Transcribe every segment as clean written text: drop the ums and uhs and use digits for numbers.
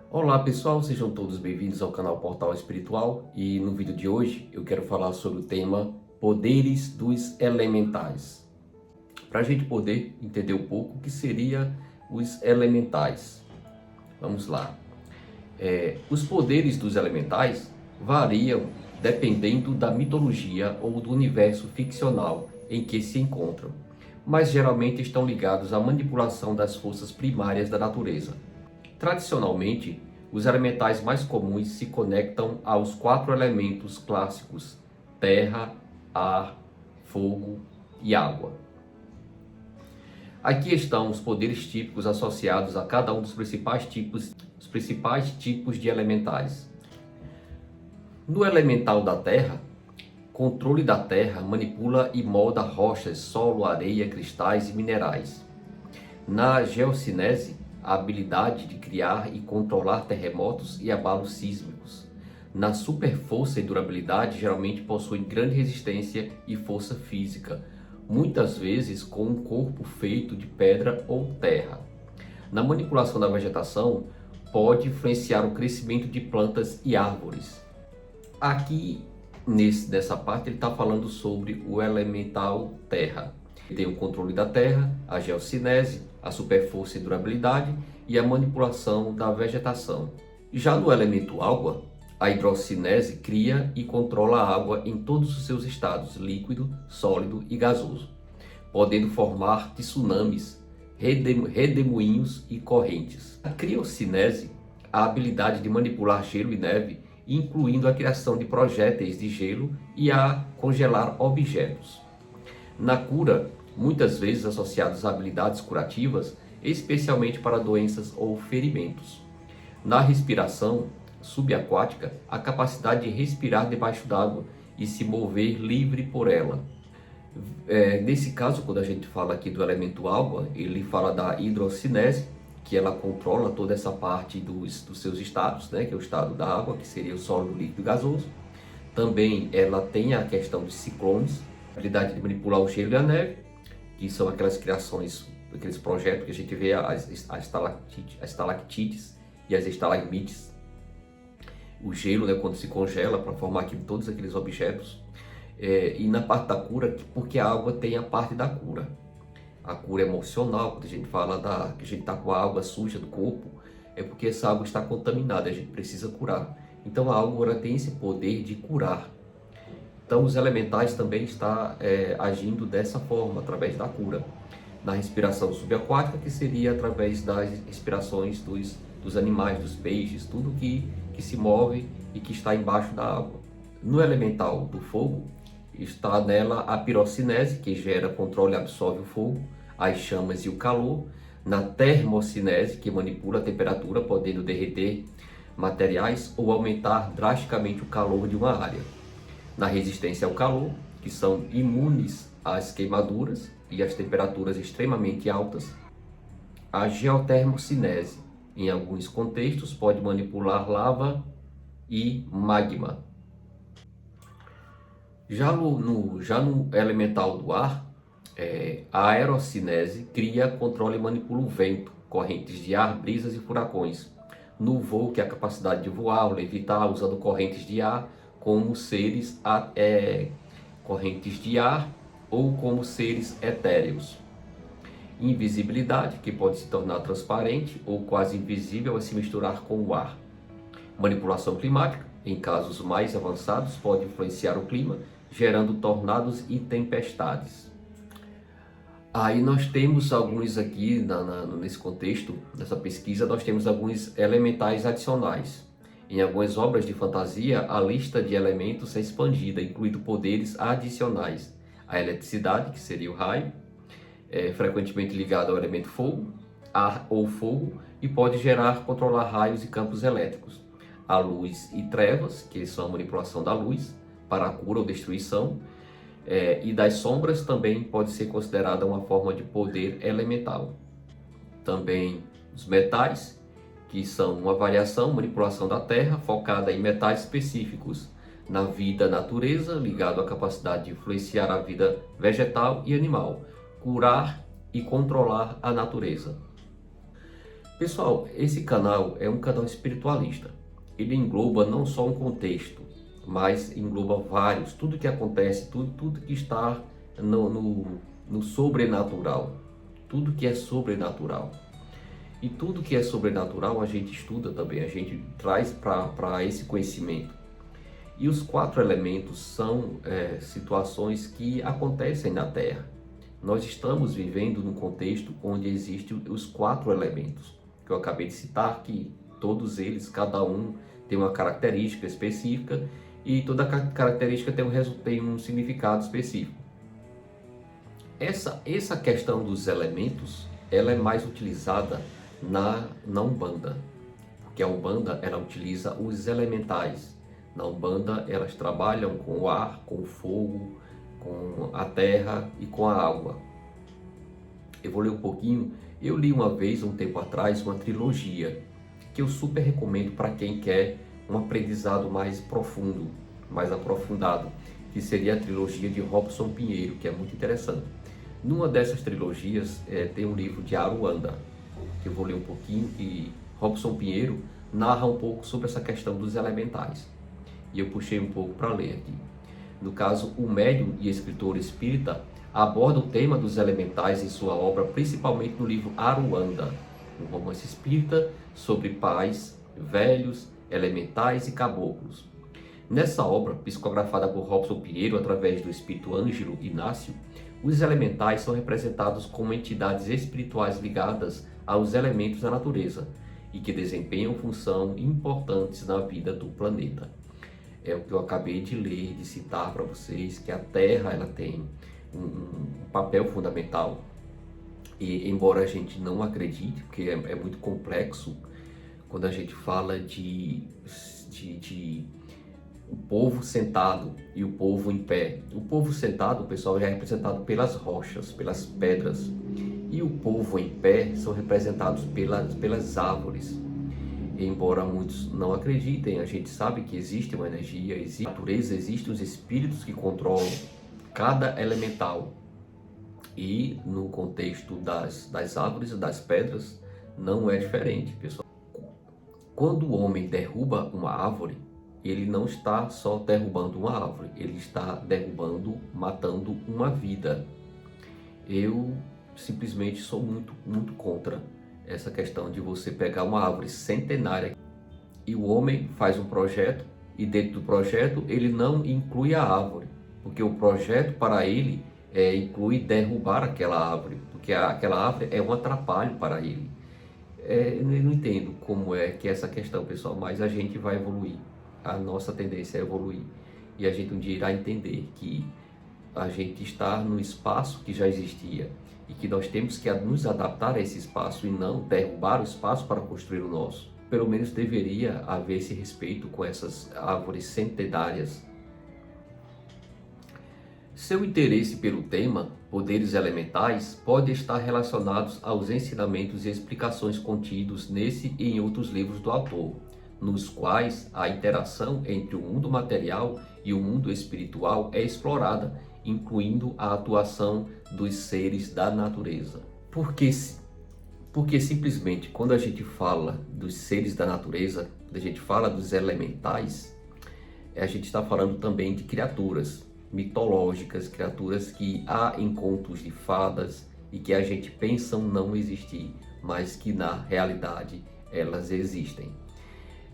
Olá pessoal, sejam todos bem-vindos ao canal Portal Espiritual e no vídeo de hoje eu quero falar sobre o tema Poderes dos Elementais. Para a gente poder entender um pouco o que seria os elementais. Vamos lá. Os poderes dos elementais variam dependendo da mitologia ou do universo ficcional em que se encontram, mas geralmente estão ligados à manipulação das forças primárias da natureza. Tradicionalmente, os elementais mais comuns se conectam aos 4 elementos clássicos: terra, ar, fogo e água. Aqui estão os poderes típicos associados a cada um dos principais tipos de elementais. No elemental da terra, controle da terra manipula e molda rochas, solo, areia, cristais e minerais. Na geocinese, a habilidade de criar e controlar terremotos e abalos sísmicos. Na superforça e durabilidade, geralmente possuem grande resistência e força física, muitas vezes com um corpo feito de pedra ou terra. Na manipulação da vegetação, pode influenciar o crescimento de plantas e árvores. Aqui, nessa parte, ele está falando sobre o elemental terra. Tem o controle da terra, a geocinese, a superforça e durabilidade e a manipulação da vegetação. Já no elemento água, a hidrocinese cria e controla a água em todos os seus estados, líquido, sólido e gasoso, podendo formar tsunamis, redemoinhos e correntes. A criocinese, a habilidade de manipular gelo e neve, incluindo a criação de projéteis de gelo e a congelar objetos. Na cura, muitas vezes associados a habilidades curativas, especialmente para doenças ou ferimentos. Na respiração subaquática, a capacidade de respirar debaixo d'água e se mover livre por ela. Nesse caso, quando a gente fala aqui do elemento água, ele fala da hidrocinese, que ela controla toda essa parte dos seus estados, né, que é o estado da água, que seria o sólido, líquido e gasoso. Também ela tem a questão de ciclones, a habilidade de manipular o gelo e a neve, que são aquelas criações, aqueles projetos que a gente vê as estalactites e as estalagmites. O gelo, né, quando se congela para formar todos aqueles objetos. E na parte da cura, porque a água tem a parte da cura. A cura emocional, quando a gente fala que a gente está com a água suja do corpo, é porque essa água está contaminada, a gente precisa curar. Então a água tem esse poder de curar. Então os elementais também estão agindo dessa forma, através da cura. Na respiração subaquática, que seria através das respirações dos animais, dos peixes, tudo que se move e que está embaixo da água. No elemental do fogo, está nela a pirocinese, que gera, controle e absorve o fogo, as chamas e o calor. Na termocinese, que manipula a temperatura, podendo derreter materiais ou aumentar drasticamente o calor de uma área. Na resistência ao calor, que são imunes às queimaduras e às temperaturas extremamente altas. A geotermocinese, em alguns contextos, pode manipular lava e magma. Já no elemental do ar, a aerocinese cria, controla e manipula o vento, correntes de ar, brisas e furacões. No voo, que é a capacidade de voar ou levitar usando correntes de ar, como seres correntes de ar ou como seres etéreos. Invisibilidade, que pode se tornar transparente ou quase invisível ao se misturar com o ar. Manipulação climática, em casos mais avançados, pode influenciar o clima, gerando tornados e tempestades. Aí nós temos alguns aqui, nesse contexto, nessa pesquisa, nós temos alguns elementais adicionais. Em algumas obras de fantasia, a lista de elementos é expandida, incluindo poderes adicionais. A eletricidade, que seria o raio, frequentemente ligado ao elemento fogo, ar ou fogo, e pode controlar raios e campos elétricos. A luz e trevas, que são a manipulação da luz para a cura ou destruição, e das sombras também pode ser considerada uma forma de poder elemental. Também os metais, que são uma variação, manipulação da terra, focada em metais específicos na vida natureza, ligado à capacidade de influenciar a vida vegetal e animal, curar e controlar a natureza. Pessoal, esse canal é um canal espiritualista. Ele engloba não só um contexto, mas engloba vários, tudo que acontece, tudo que está no sobrenatural, tudo que é sobrenatural. E tudo que é sobrenatural a gente estuda também, a gente traz para esse conhecimento. E os 4 elementos são situações que acontecem na Terra. Nós estamos vivendo num contexto onde existem os 4 elementos, que eu acabei de citar, que todos eles, cada um tem uma característica específica e toda característica tem um significado específico. Essa questão dos elementos, ela é mais utilizada na Umbanda, porque a Umbanda ela utiliza os elementais. Na Umbanda elas trabalham com o ar, com o fogo, com a terra e com a água. Eu vou ler um pouquinho. Eu li uma vez, um tempo atrás, uma trilogia que eu super recomendo para quem quer um aprendizado mais profundo, mais aprofundado, que seria a trilogia de Robson Pinheiro, que é muito interessante. Numa dessas trilogias tem um livro de Aruanda, que eu vou ler um pouquinho, e Robson Pinheiro narra um pouco sobre essa questão dos elementais. E eu puxei um pouco para ler aqui. No caso, o médium e escritor espírita aborda o tema dos elementais em sua obra, principalmente no livro Aruanda, um romance espírita sobre pais, velhos, elementais e caboclos. Nessa obra, psicografada por Robson Pinheiro através do espírito Ângelo Inácio, os elementais são representados como entidades espirituais ligadas aos elementos da natureza e que desempenham funções importantes na vida do planeta. É o que eu acabei de ler, de citar para vocês, que a Terra ela tem um papel fundamental. E embora a gente não acredite, porque é muito complexo, quando a gente fala de o povo sentado e o povo em pé. O povo sentado, pessoal, já é representado pelas rochas, pelas pedras. E o povo em pé são representados pelas árvores. Embora muitos não acreditem, a gente sabe que existe uma energia, existe a natureza, existem os espíritos que controlam cada elemental. E no contexto das árvores e das pedras não é diferente, pessoal. Quando o homem derruba uma árvore, ele não está só derrubando uma árvore, ele está derrubando, matando uma vida. Eu simplesmente sou muito contra essa questão de você pegar uma árvore centenária e o homem faz um projeto e dentro do projeto ele não inclui a árvore, porque o projeto para ele inclui derrubar aquela árvore, porque aquela árvore é um atrapalho para ele. Eu não entendo como é que é essa questão, pessoal, mas a gente vai evoluir. A nossa tendência é evoluir e a gente um dia irá entender que a gente está no espaço que já existia e que nós temos que nos adaptar a esse espaço e não derrubar o espaço para construir o nosso. Pelo menos deveria haver esse respeito com essas árvores centenárias. Seu interesse pelo tema, poderes elementais, pode estar relacionado aos ensinamentos e explicações contidos nesse e em outros livros do autor, nos quais a interação entre o mundo material e o mundo espiritual é explorada, incluindo a atuação dos seres da natureza. Porque simplesmente quando a gente fala dos seres da natureza, a gente fala dos elementais, a gente está falando também de criaturas mitológicas, criaturas que há em contos de fadas e que a gente pensa não existir, mas que na realidade elas existem.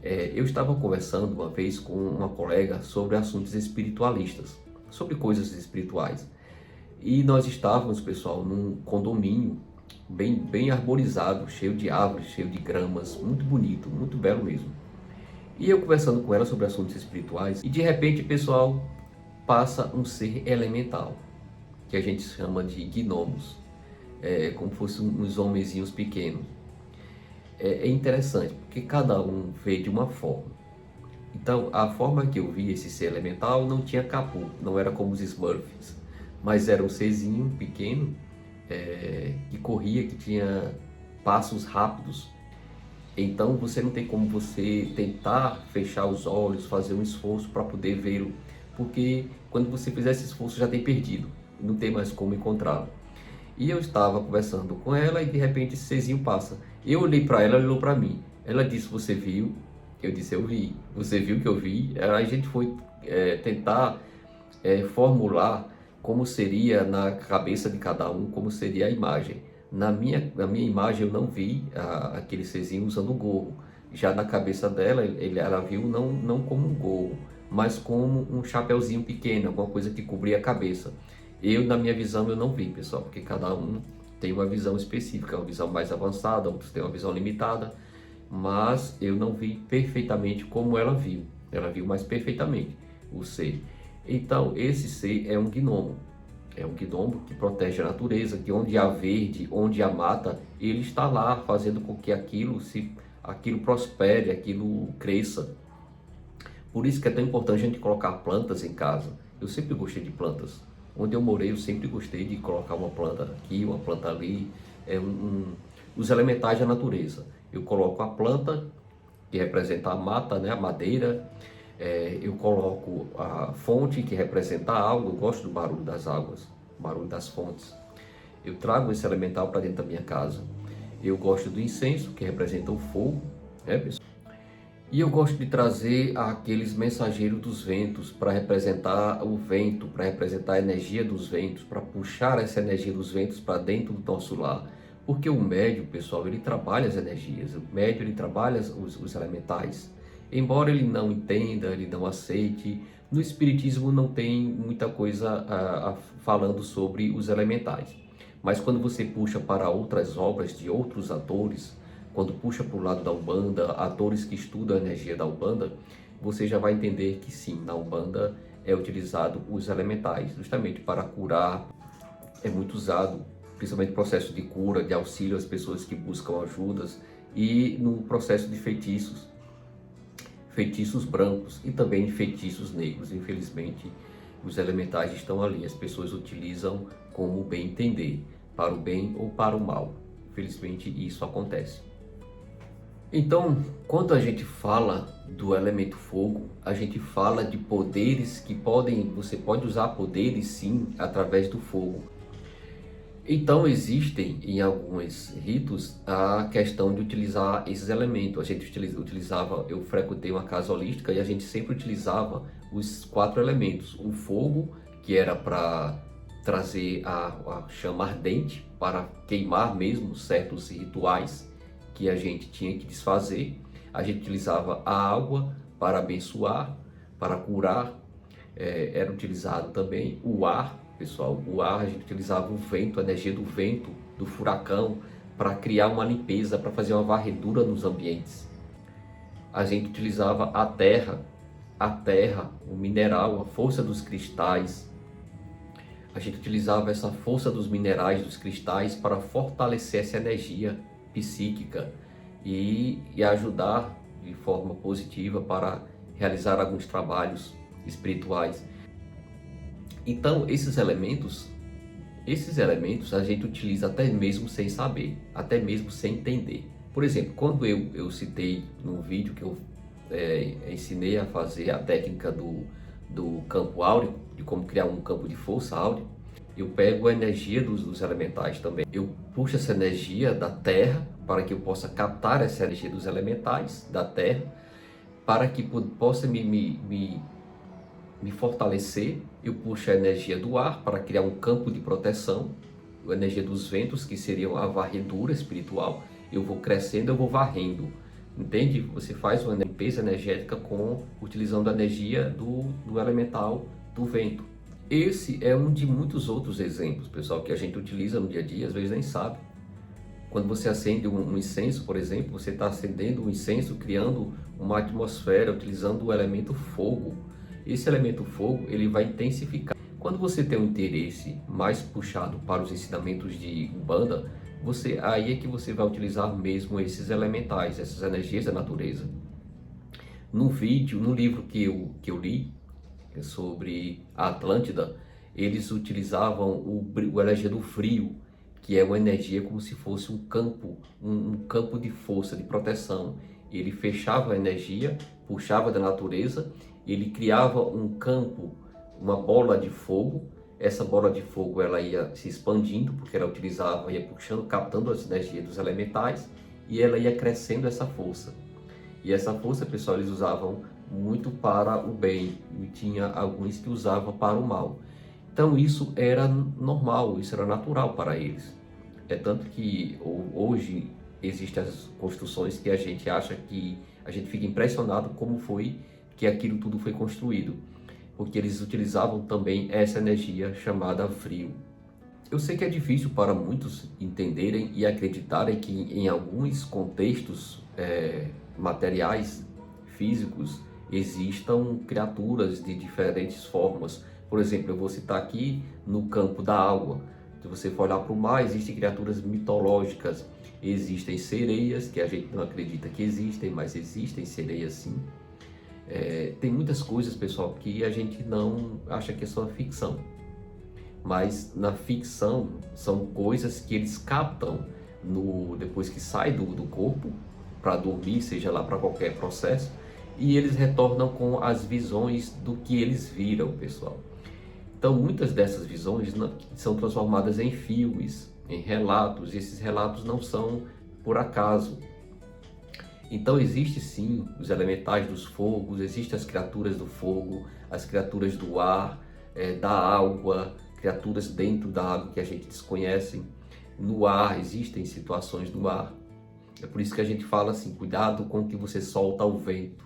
Eu estava conversando uma vez com uma colega sobre assuntos espiritualistas, sobre coisas espirituais. E nós estávamos, pessoal, num condomínio bem arborizado, cheio de árvores, cheio de gramas, muito bonito, muito belo mesmo. E eu conversando com ela sobre assuntos espirituais, e de repente, pessoal, passa um ser elemental, que a gente chama de gnomos, como fossem uns homenzinhos pequenos. É interessante, porque cada um vê de uma forma. Então, a forma que eu vi esse ser elemental não tinha capô, não era como os Smurfs, mas era um serzinho pequeno, que corria, que tinha passos rápidos. Então, você não tem como você tentar fechar os olhos, fazer um esforço para poder vê-lo, porque quando você fizer esse esforço já tem perdido, não tem mais como encontrá-lo. E eu estava conversando com ela e de repente esse serzinho passa. Eu olhei para ela, ela olhou para mim. Ela disse, você viu? Eu disse, eu vi. Você viu que eu vi? Aí a gente foi tentar formular como seria na cabeça de cada um, como seria a imagem. Na minha imagem eu não vi aquele serzinho usando gorro. Já na cabeça dela, ela viu não como um gorro, mas como um chapeuzinho pequeno, alguma coisa que cobria a cabeça. Eu, na minha visão, eu não vi, pessoal, porque cada um tem uma visão específica, uma visão mais avançada, outros têm uma visão limitada, mas eu não vi perfeitamente como ela viu. Ela viu mais perfeitamente o ser. Então, esse ser é um gnomo. É um gnomo que protege a natureza, que onde há verde, onde há mata, ele está lá fazendo com que aquilo prospere, aquilo cresça. Por isso que é tão importante a gente colocar plantas em casa. Eu sempre gostei de plantas. Onde eu morei, eu sempre gostei de colocar uma planta aqui, uma planta ali. Os elementais da natureza. Eu coloco a planta, que representa a mata, né, a madeira. Eu coloco a fonte, que representa a água. Eu gosto do barulho das águas, barulho das fontes. Eu trago esse elemental para dentro da minha casa. Eu gosto do incenso, que representa o fogo, né, pessoal? E eu gosto de trazer aqueles mensageiros dos ventos para representar o vento, para representar a energia dos ventos, para puxar essa energia dos ventos para dentro do nosso lar. Porque o médium, pessoal, ele trabalha as energias, o médium ele trabalha os elementais. Embora ele não entenda, ele não aceite, no Espiritismo não tem muita coisa falando sobre os elementais. Mas quando você puxa para outras obras de outros atores, quando puxa para o lado da Umbanda, atores que estudam a energia da Umbanda, você já vai entender que sim, na Umbanda é utilizado os elementais, justamente para curar, é muito usado, principalmente no processo de cura, de auxílio às pessoas que buscam ajudas e no processo de feitiços, feitiços brancos e também feitiços negros. Infelizmente, os elementais estão ali, as pessoas utilizam como bem entender, para o bem ou para o mal. Infelizmente, isso acontece. Então, quando a gente fala do elemento fogo, a gente fala de poderes que você pode usar poderes sim através do fogo. Então existem em alguns ritos a questão de utilizar esses elementos. A gente utilizava, eu frequentei uma casa holística e a gente sempre utilizava os 4 elementos. O fogo, que era para trazer a chama ardente, para queimar mesmo certos rituais que a gente tinha que desfazer. A gente utilizava a água para abençoar, para curar. Era utilizado também o ar, pessoal. O ar, a gente utilizava o vento, a energia do vento, do furacão, para criar uma limpeza, para fazer uma varredura nos ambientes. A gente utilizava a terra, o mineral, a força dos cristais. A gente utilizava essa força dos minerais, dos cristais, para fortalecer essa energia psíquica e ajudar de forma positiva para realizar alguns trabalhos espirituais. Então, esses elementos a gente utiliza até mesmo sem saber, até mesmo sem entender. Por exemplo, quando eu citei no vídeo que eu ensinei a fazer a técnica do campo áureo, de como criar um campo de força áureo, eu pego a energia dos elementais também. Eu puxo essa energia da terra para que eu possa captar essa energia dos elementais da terra, para que possa me fortalecer. Eu puxo a energia do ar para criar um campo de proteção, a energia dos ventos, que seriam a varredura espiritual. Eu vou crescendo, eu vou varrendo. Entende? Você faz uma limpeza energética utilizando a energia do elemental do vento. Esse é um de muitos outros exemplos, pessoal, que a gente utiliza no dia a dia, às vezes nem sabe. Quando você acende um incenso, por exemplo, você está acendendo um incenso, criando uma atmosfera, utilizando o elemento fogo. Esse elemento fogo, ele vai intensificar. Quando você tem um interesse mais puxado para os ensinamentos de Umbanda, aí é que você vai utilizar mesmo esses elementais, essas energias da natureza. No livro que eu li, sobre a Atlântida, eles utilizavam a energia do frio, que é uma energia como se fosse um campo de força, de proteção. Ele fechava a energia, puxava da natureza, ele criava um campo, uma bola de fogo. essa bola de fogo ela ia se expandindo, porque ela utilizava, ia puxando, captando as energias dos elementais, e ela ia crescendo essa força. E essa força, pessoal, eles usavam muito para o bem, e tinha alguns que usavam para o mal. Então isso era normal, isso era natural para eles. É tanto que hoje existem as construções que a gente acha que a gente fica impressionado como foi que aquilo tudo foi construído, porque eles utilizavam também essa energia chamada frio. Eu sei que é difícil para muitos entenderem e acreditarem que em alguns contextos materiais, físicos, existam criaturas de diferentes formas. Por exemplo, eu vou citar aqui no campo da água. Se você for olhar para o mar, existem criaturas mitológicas, existem sereias, que a gente não acredita que existem, mas existem sereias sim. Tem muitas coisas, pessoal, que a gente não acha que é só ficção. Mas na ficção são coisas que eles captam depois que sai do corpo, para dormir, seja lá para qualquer processo, e eles retornam com as visões do que eles viram, pessoal. Então muitas dessas visões são transformadas em filmes, em relatos, e esses relatos não são por acaso. Então existe sim os elementais dos fogos, existem as criaturas do fogo, as criaturas do ar, da água, criaturas dentro da água que a gente desconhece. No ar existem situações no ar. É por isso que a gente fala assim, cuidado com o que você solta ao vento,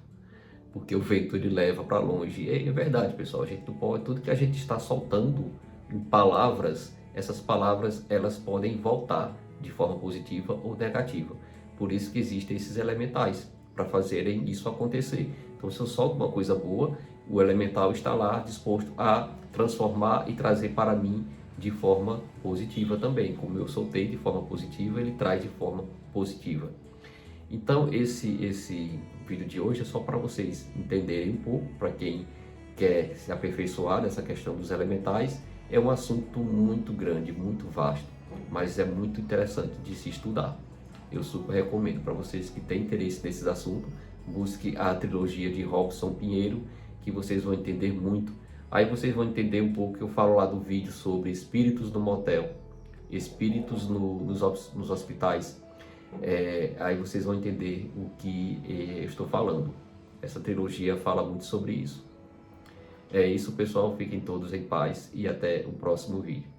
porque o vento ele leva para longe. E é verdade, pessoal, a gente não pode, tudo que a gente está soltando em palavras, essas palavras elas podem voltar de forma positiva ou negativa. Por isso que existem esses elementais, para fazerem isso acontecer. Então se eu solto uma coisa boa, o elemental está lá disposto a transformar e trazer para mim de forma positiva também. Como eu soltei de forma positiva, ele traz de forma positiva. Então esse vídeo de hoje é só para vocês entenderem um pouco, para quem quer se aperfeiçoar nessa questão dos elementais. É um assunto muito grande, muito vasto, mas é muito interessante de se estudar. Eu super recomendo para vocês que têm interesse nesses assuntos, busque a trilogia de Robson Pinheiro, que vocês vão entender muito. Aí vocês vão entender um pouco que eu falo lá do vídeo sobre espíritos no motel, espíritos nos hospitais. Aí vocês vão entender o que eu estou falando. Essa trilogia fala muito sobre isso. É isso, pessoal. Fiquem todos em paz e até o próximo vídeo.